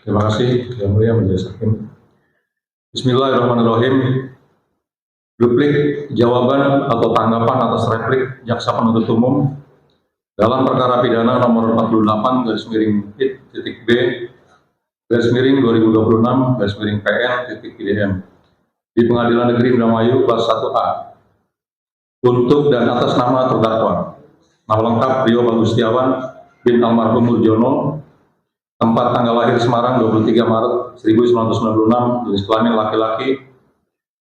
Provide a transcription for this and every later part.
Terima kasih Yang Mulia Majelis Hakim. Bismillahirrahmanirrahim. Duplik jawaban atau tanggapan atas replik Jaksa Penuntut Umum dalam perkara pidana nomor 48 garis miring titik B garis miring 2026 garis miring PN titik IDM di Pengadilan Negeri Indramayu kelas 1A untuk dan atas nama terdakwa. Nama lengkap Rio Bagustiawan bin almarhum Murjono, tempat tanggal lahir Semarang 23 Maret 1996, jenis kelamin laki-laki,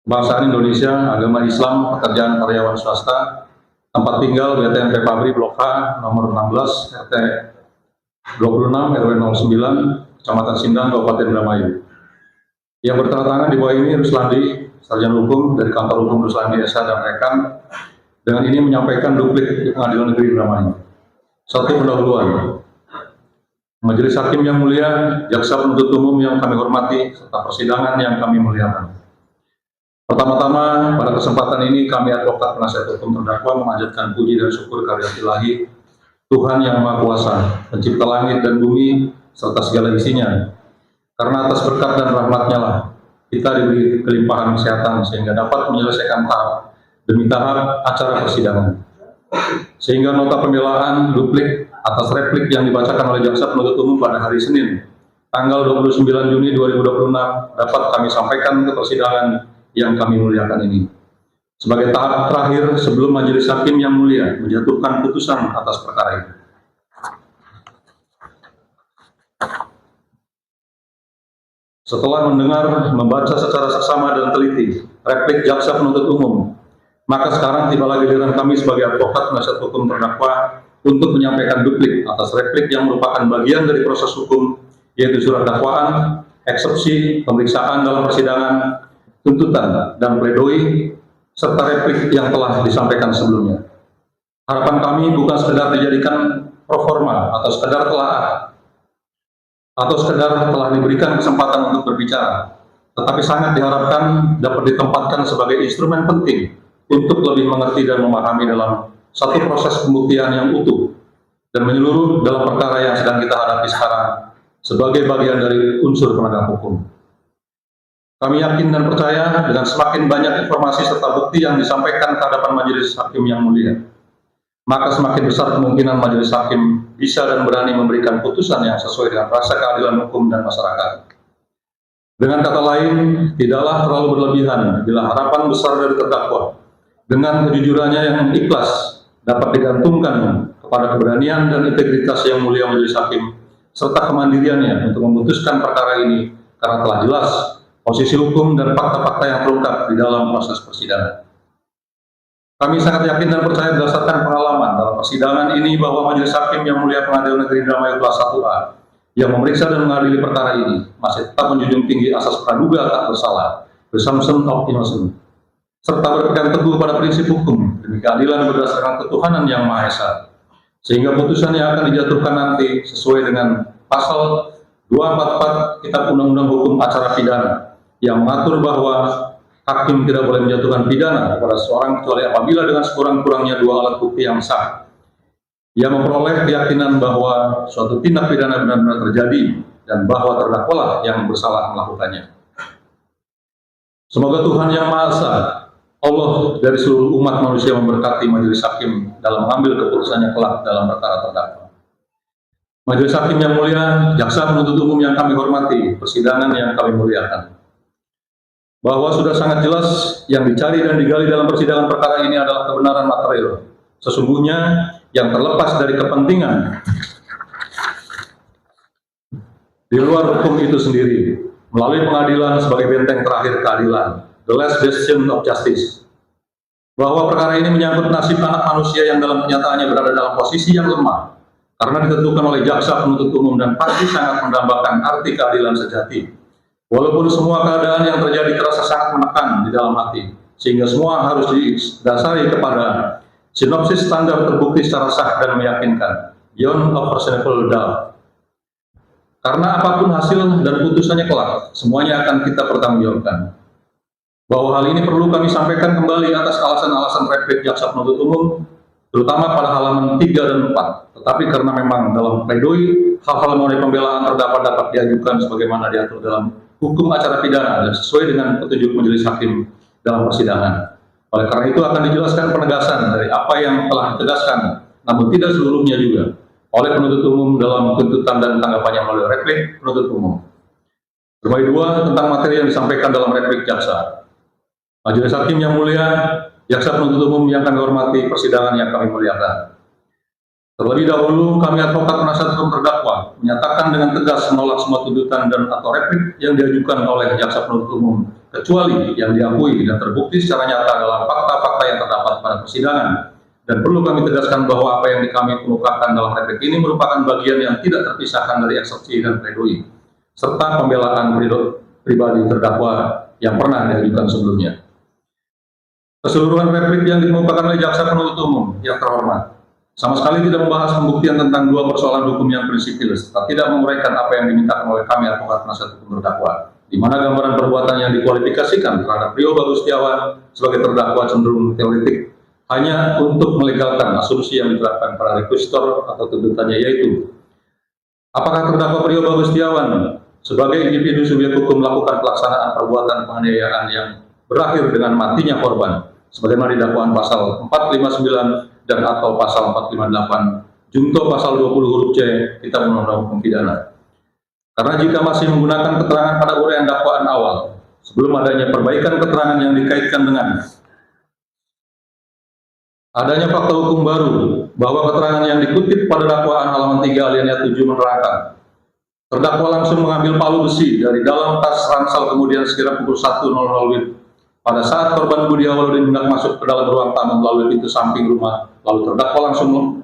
kebangsaan Indonesia, agama Islam, pekerjaan karyawan swasta, tempat tinggal BTMP Pabri Blok H nomor 16 RT 26 RW 09 Kecamatan Sindang Kabupaten Indramayu. Yang bertanda tangan di bawah ini Ruslandi, Sarjana Hukum dari Kantor Hukum Ruslandi S.A. dan rekan, dengan ini menyampaikan duplik di Pengadilan Negeri Indramayu. Satu pendahuluan. Majelis Hakim yang mulia, Jaksa Penuntut Umum yang kami hormati, serta persidangan yang kami muliakan. Pertama-tama, pada kesempatan ini kami advokat penasihat hukum terdakwa memanjatkan puji dan syukur kehadirat Ilahi, Tuhan yang Maha Kuasa, pencipta langit dan bumi serta segala isinya. Karena atas berkat dan rahmat-Nya lah kita diberi kelimpahan kesehatan sehingga dapat menyelesaikan tahap demi tahap acara persidangan. Sehingga nota pembelaan duplik atas replik yang dibacakan oleh Jaksa Penuntut Umum pada hari Senin, tanggal 29 Juni 2026 dapat kami sampaikan ke persidangan yang kami muliakan ini. Sebagai tahap terakhir sebelum Majelis Hakim yang mulia menjatuhkan putusan atas perkara ini. Setelah mendengar, membaca secara seksama dan teliti replik Jaksa Penuntut Umum, maka sekarang tibalah giliran kami sebagai advokat penasihat hukum terdakwa untuk menyampaikan duplik atas replik yang merupakan bagian dari proses hukum, yaitu surat dakwaan, eksepsi, pemeriksaan dalam persidangan, tuntutan, dan pledoi, serta replik yang telah disampaikan sebelumnya. Harapan kami bukan sekedar dijadikan proforma atau sekedar telah diberikan kesempatan untuk berbicara, tetapi sangat diharapkan dapat ditempatkan sebagai instrumen penting untuk lebih mengerti dan memahami dalam satu proses pembuktian yang utuh dan menyeluruh dalam perkara yang sedang kita hadapi sekarang sebagai bagian dari unsur penegak hukum. Kami yakin dan percaya dengan semakin banyak informasi serta bukti yang disampaikan ke hadapan Majelis Hakim yang mulia, maka semakin besar kemungkinan Majelis Hakim bisa dan berani memberikan putusan yang sesuai dengan rasa keadilan hukum dan masyarakat. Dengan kata lain, tidaklah terlalu berlebihan bila harapan besar dari terdakwa dengan kejujurannya yang ikhlas dapat digantungkan kepada keberanian dan integritas yang mulia Majelis Hakim serta kemandiriannya untuk memutuskan perkara ini karena telah jelas posisi hukum dan fakta-fakta yang terungkap di dalam proses persidangan. Kami sangat yakin dan percaya berdasarkan pengalaman dalam persidangan ini bahwa Majelis Hakim yang mulia Pengadilan Negeri Indramayu kelas 1A yang memeriksa dan mengadili perkara ini masih tetap menjunjung tinggi asas praduga tak bersalah, presumption of innocence, serta berpegang teguh pada prinsip hukum demi keadilan berdasarkan ketuhanan yang Maha Esa, sehingga putusan yang akan dijatuhkan nanti sesuai dengan pasal 244 Kitab Undang-Undang Hukum Acara Pidana yang mengatur bahwa hakim tidak boleh menjatuhkan pidana kepada seseorang kecuali apabila dengan sekurang-kurangnya dua alat bukti yang sah. Ia memperoleh keyakinan bahwa suatu tindak pidana benar-benar terjadi dan bahwa terdakwalah yang bersalah melakukannya. Semoga Tuhan Yang Maha Esa, Allah dari seluruh umat manusia memberkati Majelis Hakim dalam mengambil keputusannya kelak dalam perkara terdakwa. Majelis Hakim yang mulia, Jaksa Penuntut Umum yang kami hormati, persidangan yang kami muliakan, bahwa sudah sangat jelas yang dicari dan digali dalam persidangan perkara ini adalah kebenaran material sesungguhnya yang terlepas dari kepentingan di luar hukum itu sendiri, melalui pengadilan sebagai benteng terakhir keadilan, the last bastion of justice. Bahwa perkara ini menyangkut nasib anak manusia yang dalam kenyataannya berada dalam posisi yang lemah, karena ditentukan oleh Jaksa Penuntut Umum dan pasti sangat mendambakan arti keadilan sejati. Walaupun semua keadaan yang terjadi terasa sangat menekan di dalam hati, sehingga semua harus didasari kepada sinopsis standar terbukti secara sah dan meyakinkan, beyond a reasonable doubt. Karena apapun hasil dan putusannya kelak, semuanya akan kita pertanggungjawabkan. Bahwa hal ini perlu kami sampaikan kembali atas alasan-alasan replik Jaksa Penuntut Umum terutama pada halaman 3 dan 4. Tetapi karena memang dalam pledoi hal-hal mengenai pembelaan terdakwa dapat diajukan sebagaimana diatur dalam hukum acara pidana dan sesuai dengan petunjuk majelis hakim dalam persidangan. Oleh karena itu akan dijelaskan penegasan dari apa yang telah ditegaskan, namun tidak seluruhnya juga, oleh penuntut umum dalam tuntutan dan tanggapannya melalui replik penuntut umum. Berbagai dua tentang materi yang disampaikan dalam replik jaksa. Majelis hakim yang mulia, jaksa penuntut umum yang kami hormati, persidangan yang kami muliakan. Terlebih dahulu, kami advokat penasihat hukum terdakwa menyatakan dengan tegas menolak semua tuntutan dan atau replik yang diajukan oleh jaksa penuntut umum, kecuali yang diakui dan terbukti secara nyata dalam fakta-fakta yang terdapat pada persidangan. Dan perlu kami tegaskan bahwa apa yang kami kemukakan dalam replik ini merupakan bagian yang tidak terpisahkan dari eksepsi dan pledoi, serta pembelaan pribadi terdakwa yang pernah diajukan sebelumnya. Keseluruhan replik yang dikemukakan oleh jaksa penuntut umum yang terhormat sama sekali tidak membahas pembuktian tentang dua persoalan hukum yang prinsipil, serta tidak menguraikan apa yang dimintakan oleh kami advokat penasihat hukum terdakwa, di mana gambaran perbuatan yang dikualifikasikan terhadap Rio Bagus Setiawan sebagai terdakwa cenderung teoretik, hanya untuk melegalkan asumsi yang diterapkan pada requisitor atau tuntutannya, yaitu apakah terdakwa Rio Bagus Setiawan sebagai individu subjek hukum melakukan pelaksanaan perbuatan penganiayaan yang berakhir dengan matinya korban, sebagaimana di dakwaan pasal 459 dan atau pasal 458 junto pasal 20 huruf C Kitab Undang-Undang Hukum Pidana. Karena jika masih menggunakan keterangan pada uraian dakwaan awal, sebelum adanya perbaikan keterangan yang dikaitkan dengan adanya fakta hukum baru, bahwa keterangan yang dikutip pada dakwaan halaman 3 alinea 7 menerangkan terdakwa langsung mengambil palu besi dari dalam tas ransel kemudian sekira pukul 1.00 WIB pada saat korban Budi Awaludin hendak masuk ke dalam ruang tamu melalui pintu samping rumah, lalu terdakwa langsung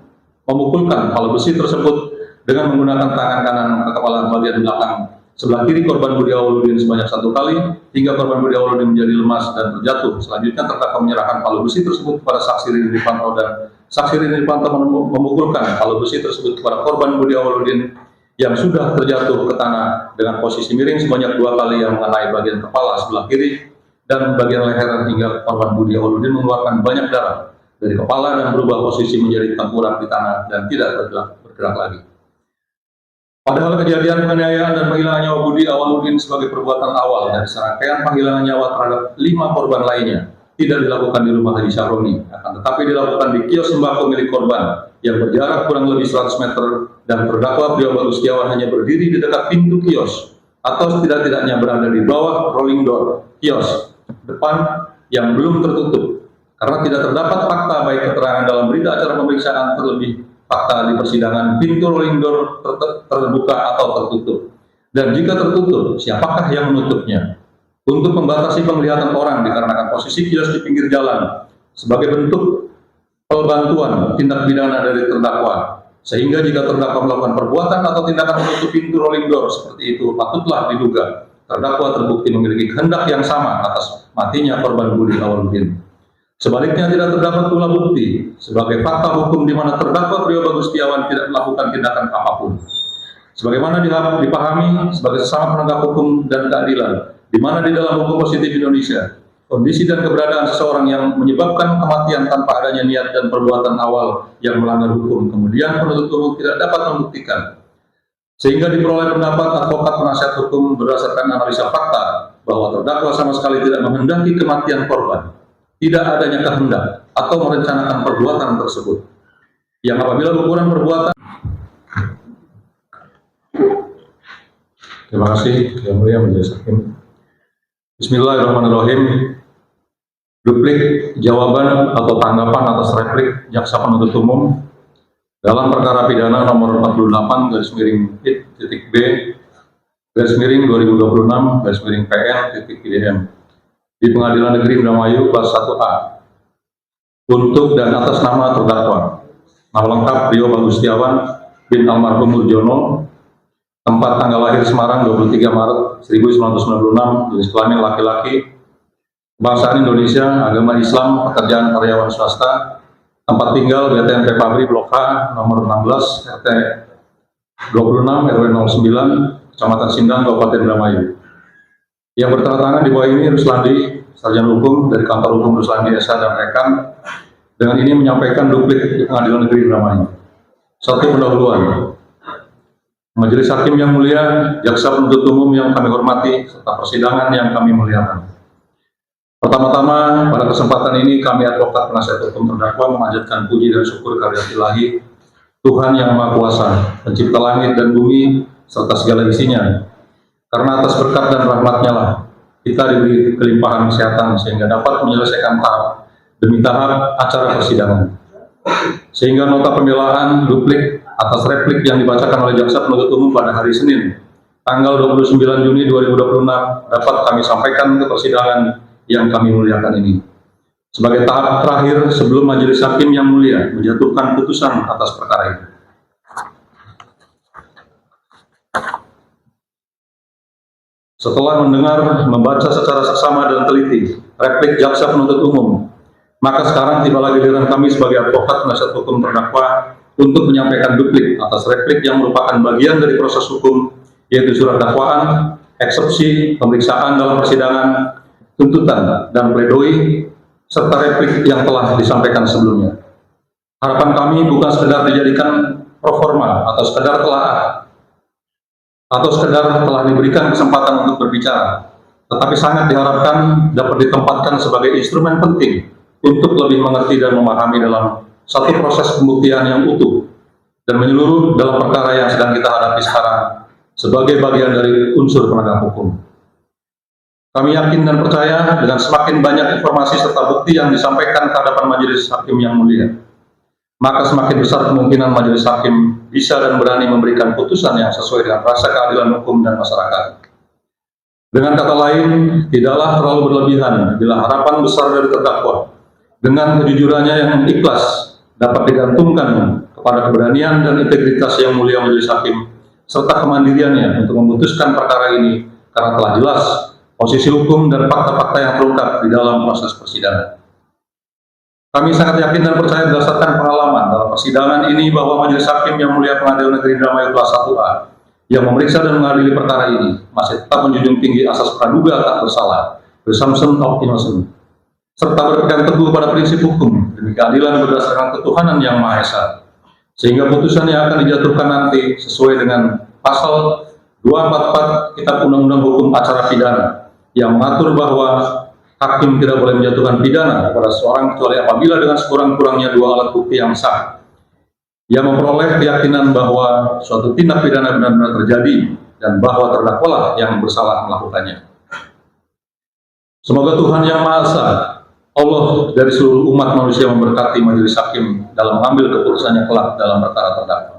memukulkan palu besi tersebut dengan menggunakan tangan kanan ke kepala bagian belakang sebelah kiri korban Budi Awaludin sebanyak 1 kali, hingga korban Budi Awaludin menjadi lemas dan terjatuh. Selanjutnya terdakwa menyerahkan palu besi tersebut kepada saksi Rini Rifanto, dan saksi Rini Rifanto memukulkan palu besi tersebut kepada korban Budi Awaludin yang sudah terjatuh ke tanah dengan posisi miring sebanyak 2 kali yang mengenai bagian kepala sebelah kiri dan bagian leher, hingga korban Budi Awaludin mengeluarkan banyak darah dari kepala dan berubah posisi menjadi tengkurap di tanah dan tidak bergerak lagi. Padahal kejadian penganiayaan dan penghilangan nyawa Budi Awaludin sebagai perbuatan awal dari serangkaian penghilangan nyawa terhadap 5 korban lainnya tidak dilakukan di rumah Haji Syahroni, akan tetapi dilakukan di kios sembako milik korban yang berjarak kurang lebih 100 meter, dan terdakwa Rio Bagus Setiawan hanya berdiri di dekat pintu kios atau setidak-tidaknya berada di bawah rolling door kios depan yang belum tertutup, karena tidak terdapat fakta baik keterangan dalam berita acara pemeriksaan terlebih fakta di persidangan pintu rolling door terbuka atau tertutup, dan jika tertutup siapakah yang menutupnya, untuk membatasi penglihatan orang dikarenakan posisi kios di pinggir jalan sebagai bentuk bantuan tindak pidana dari terdakwa, sehingga jika terdakwa melakukan perbuatan atau tindakan menutup pintu rolling door seperti itu, patutlah diduga terdakwa terbukti memiliki kehendak yang sama atas matinya korban Budi Awaludin. Sebaliknya tidak terdapat pula bukti sebagai fakta hukum di mana terdakwa Rio Bagus Setiawan tidak melakukan tindakan apapun. Sebagaimana dipahami sebagai sesama penegak hukum dan keadilan, di mana di dalam hukum positif Indonesia, kondisi dan keberadaan seseorang yang menyebabkan kematian tanpa adanya niat dan perbuatan awal yang melanggar hukum, kemudian penuntut umum tidak dapat membuktikan, sehingga diperoleh pendapat advokat penasihat hukum berdasarkan analisa fakta bahwa terdakwa sama sekali tidak menghendaki kematian korban, tidak adanya kehendak atau merencanakan perbuatan tersebut, yang apabila ukuran perbuatan. Terima kasih yang mulia majelis hakim. Bismillahirrahmanirrahim. Duplik jawaban atau tanggapan atas replik jaksa penuntut umum dalam perkara pidana nomor 48 garis miring B garis miring 2026 garis miring PN PDM di Pengadilan Negeri Indramayu kelas 1A untuk dan atas nama terdakwa. Nama lengkap Rio Bagus Setiawan bin almarhum Muljono, tempat tanggal lahir Semarang 23 Maret 1996, jenis kelamin laki-laki, kebangsaan Indonesia, agama Islam, pekerjaan karyawan swasta, tempat tinggal BTMP Pabri Blok H nomor 16 RT 26 RW 09 Kecamatan Sindang Kabupaten Indramayu. Yang bertanda tangan di bawah ini Ruslandi, sarjana hukum dari kantor hukum Ruslandi SA dan rekan, Dengan ini menyampaikan duplik Pengadilan Negeri Indramayu. Satu pendahuluan. Majelis Hakim yang mulia, Jaksa Penuntut Umum yang kami hormati, serta persidangan yang kami muliakan. Pertama-tama, pada kesempatan ini kami advokat penasihat hukum terdakwa memanjatkan puji dan syukur kehadirat Ilahi, Tuhan yang Maha Kuasa, Pencipta langit dan bumi, serta segala isinya. Karena atas berkat dan rahmat-Nya lah, kita diberi kelimpahan kesehatan sehingga dapat menyelesaikan tahap demi tahap acara persidangan. Sehingga nota pembelaan duplik atas replik yang dibacakan oleh Jaksa Penuntut Umum pada hari Senin, tanggal 29 Juni 2026 dapat kami sampaikan ke persidangan yang kami muliakan ini. Sebagai tahap terakhir sebelum Majelis Hakim yang mulia menjatuhkan putusan atas perkara ini. Setelah mendengar, membaca secara seksama dan teliti replik Jaksa Penuntut Umum, maka sekarang tibalah giliran kami sebagai advokat penasihat hukum terdakwa untuk menyampaikan duplik atas replik yang merupakan bagian dari proses hukum, yaitu surat dakwaan, eksepsi, pemeriksaan dalam persidangan, tuntutan, dan pledoi, serta replik yang telah disampaikan sebelumnya. Harapan kami bukan sekedar dijadikan proforma atau sekedar telah diberikan kesempatan untuk berbicara, tetapi sangat diharapkan dapat ditempatkan sebagai instrumen penting untuk lebih mengerti dan memahami dalam satu proses pembuktian yang utuh dan menyeluruh dalam perkara yang sedang kita hadapi sekarang sebagai bagian dari unsur penegak hukum. Kami yakin dan percaya dengan semakin banyak informasi serta bukti yang disampaikan ke hadapan Majelis Hakim yang mulia, maka semakin besar kemungkinan Majelis Hakim bisa dan berani memberikan putusan yang sesuai dengan rasa keadilan hukum dan masyarakat. Dengan kata lain, tidaklah terlalu berlebihan bila harapan besar dari terdakwa dengan kejujurannya yang ikhlas dapat digantungkan kepada keberanian dan integritas yang mulia Majelis Hakim serta kemandiriannya untuk memutuskan perkara ini karena telah jelas posisi hukum dan fakta-fakta yang terungkap di dalam proses persidangan. Kami sangat yakin dan percaya berdasarkan pengalaman dalam persidangan ini bahwa Majelis Hakim yang mulia Pengadilan Negeri Indramayu kelas 1A yang memeriksa dan mengadili perkara ini masih tetap menjunjung tinggi asas praduga tak bersalah, presumption of innocence, serta berpegang teguh pada prinsip hukum demi keadilan berdasarkan ketuhanan yang Maha Esa, sehingga putusan yang akan dijatuhkan nanti sesuai dengan pasal 244 Kitab Undang-Undang Hukum Acara Pidana yang mengatur bahwa hakim tidak boleh menjatuhkan pidana kepada seseorang kecuali apabila dengan sekurang-kurangnya dua alat bukti yang sah yang memperoleh keyakinan bahwa suatu tindak pidana benar-benar terjadi dan bahwa terdakwalah yang bersalah melakukannya. Semoga Tuhan Yang Maha Esa, Allah dari seluruh umat manusia memberkati Majelis Hakim dalam mengambil keputusannya kelak dalam perkara terdakwa.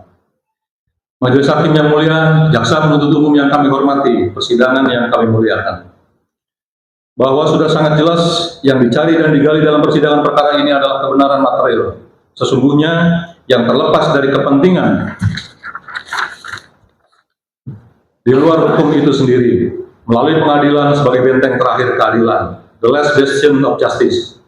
Majelis Hakim yang mulia, Jaksa Penuntut Umum yang kami hormati, persidangan yang kami muliakan, bahwa sudah sangat jelas yang dicari dan digali dalam persidangan perkara ini adalah kebenaran material sesungguhnya yang terlepas dari kepentingan di luar hukum itu sendiri melalui pengadilan sebagai benteng terakhir keadilan, the last bastion of justice,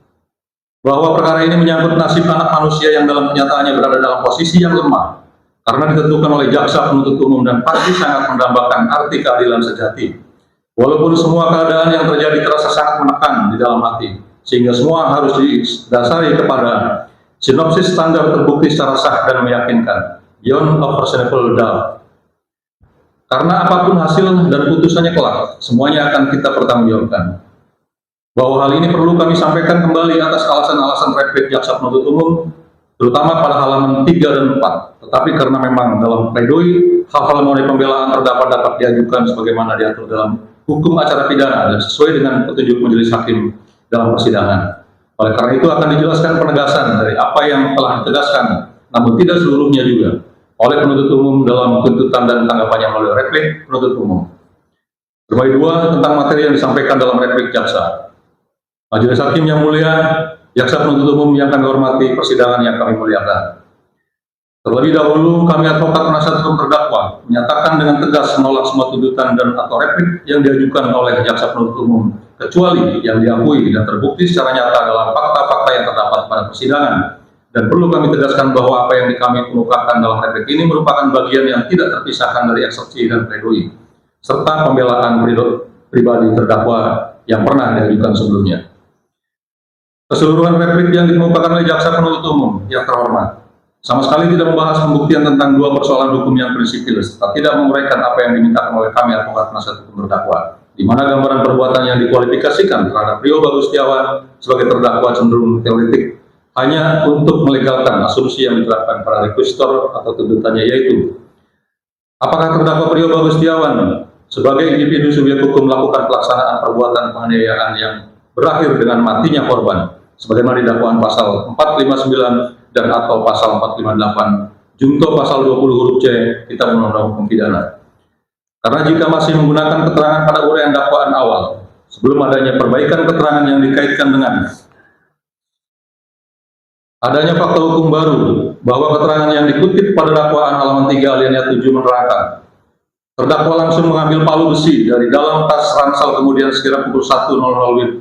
bahwa perkara ini menyangkut nasib anak manusia yang dalam kenyataannya berada dalam posisi yang lemah karena ditentukan oleh Jaksa Penuntut Umum dan pasti sangat mendambakan arti keadilan sejati. Walaupun semua keadaan yang terjadi terasa sangat menekan di dalam hati, sehingga semua harus didasari kepada sinopsis standar terbukti secara sah dan meyakinkan, beyond a reasonable doubt. Karena apapun hasil dan putusannya kelak, semuanya akan kita pertanggungjawabkan. Bahwa hal ini perlu kami sampaikan kembali atas alasan-alasan replik Jaksa Penuntut Umum, terutama pada halaman 3 dan 4. Tetapi karena memang dalam pledoi, hal-hal mengenai pembelaan terdakwa dapat diajukan sebagaimana diatur dalam hukum acara pidana dan sesuai dengan petunjuk Majelis Hakim dalam persidangan. Oleh karena itu akan dijelaskan penegasan dari apa yang telah ditegaskan, namun tidak seluruhnya juga, oleh penuntut umum dalam tuntutan dan tanggapannya melalui replik penuntut umum. Berbagi dua tentang materi yang disampaikan dalam replik jaksa. Majelis Hakim yang mulia, Jaksa Penuntut Umum yang kami hormati, persidangan yang kami muliakan. Terlebih dahulu, kami advokat penasihat hukum terdakwa menyatakan dengan tegas menolak semua tuntutan dan atau replik yang diajukan oleh Jaksa Penuntut Umum, kecuali yang diakui dan terbukti secara nyata dalam fakta-fakta yang terdapat pada persidangan. Dan perlu kami tegaskan bahwa apa yang kami kemukakan dalam replik ini merupakan bagian yang tidak terpisahkan dari eksepsi dan pledoi, serta pembelaan pribadi terdakwa yang pernah diajukan sebelumnya. Keseluruhan replik yang dikemukakan oleh jaksa penuntut umum yang terhormat sama sekali tidak membahas pembuktian tentang dua persoalan hukum yang prinsipil, serta tidak menguraikan apa yang dimintakan oleh kami advokat penasihat hukum terdakwa, di mana gambaran perbuatan yang dikualifikasikan terhadap Rio Bagus Setiawan sebagai terdakwa cenderung teoretik, hanya untuk melegalkan asumsi yang diterapkan para rekusitor atau tuntutannya, yaitu apakah terdakwa Rio Bagus Setiawan sebagai individu subjek hukum melakukan pelaksanaan perbuatan penganiayaan yang berakhir dengan matinya korban, sebagaimana di dakwaan pasal 459 dan atau pasal 458 junto pasal 20 huruf C Kitab Undang-Undang Hukum Pidana. Karena jika masih menggunakan keterangan pada uraian dakwaan awal, sebelum adanya perbaikan keterangan yang dikaitkan dengan adanya fakta hukum baru bahwa keterangan yang dikutip pada dakwaan halaman 3 alinea 7 menerangkan terdakwa langsung mengambil palu besi dari dalam tas ransel kemudian sekira pukul 1.00 WIB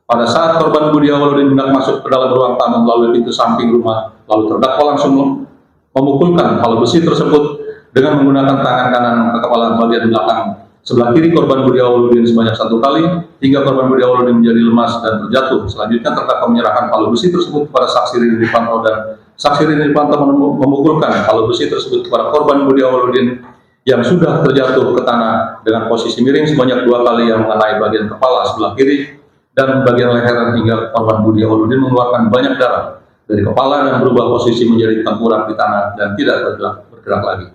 pada saat korban Budi Awaludin hendak masuk ke dalam ruang tamu melalui pintu samping rumah, lalu terdakwa langsung memukulkan palu besi tersebut dengan menggunakan tangan kanan ke kepala bagian belakang sebelah kiri korban Budi Awaludin sebanyak 1 kali hingga korban Budi Awaludin menjadi lemas dan terjatuh. Selanjutnya terdakwa menyerahkan palu besi tersebut kepada saksi Rini Rifanto dan saksi Rini Rifanto memukulkan palu besi tersebut kepada korban Budi Awaludin yang sudah terjatuh ke tanah dengan posisi miring sebanyak 2 kali yang mengenai bagian kepala sebelah kiri dan bagian leher hingga korban Budi Awaludin mengeluarkan banyak darah dari kepala dan berubah posisi menjadi tengkurap di tanah dan tidak bergerak lagi.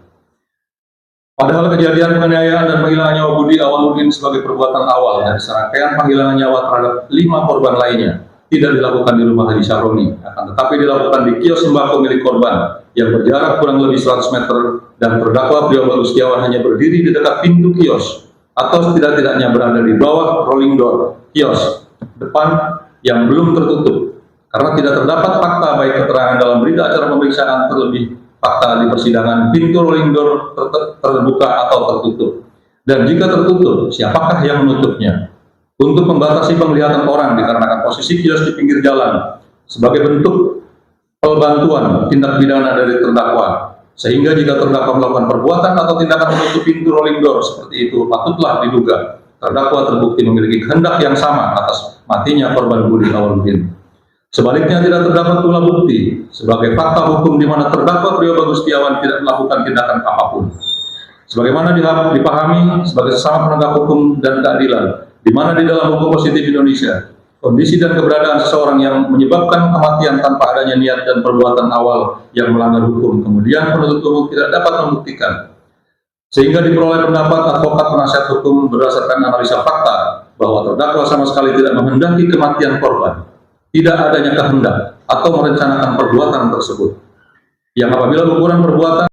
Padahal kejadian penganiayaan dan penghilangan nyawa Budi Awaludin sebagai perbuatan awal dari serangkaian penghilangan nyawa terhadap 5 korban lainnya tidak dilakukan di rumah Haji Syahroni, akan tetapi dilakukan di kios sembako milik korban yang berjarak kurang lebih 100 meter dan terdakwa Rio Bagus Setiawan hanya berdiri di dekat pintu kios atau setidak-tidaknya berada di bawah rolling door kios depan yang belum tertutup, karena tidak terdapat fakta baik keterangan dalam berita acara pemeriksaan terlebih fakta di persidangan pintu rolling door terbuka atau tertutup, dan jika tertutup siapakah yang menutupnya untuk membatasi penglihatan orang dikarenakan posisi kios di pinggir jalan sebagai bentuk pembantuan tindak pidana dari terdakwa, sehingga jika terdakwa melakukan perbuatan atau tindakan menutup pintu rolling door seperti itu patutlah diduga terdakwa terbukti memiliki kehendak yang sama atas matinya korban Budi Awaludin. Sebaliknya tidak terdapat pula bukti sebagai fakta hukum di mana terdakwa Rio Bagus Setiawan tidak melakukan tindakan apapun. Sebagaimana dipahami sebagai sesama penegak hukum dan keadilan, di mana di dalam hukum positif Indonesia, kondisi dan keberadaan seseorang yang menyebabkan kematian tanpa adanya niat dan perbuatan awal yang melanggar hukum, kemudian penuntut umum tidak dapat membuktikan, sehingga diperoleh pendapat advokat penasihat hukum berdasarkan analisa fakta bahwa terdakwa sama sekali tidak menghendaki kematian korban, tidak adanya kehendak atau merencanakan perbuatan tersebut, yang apabila ukuran perbuatan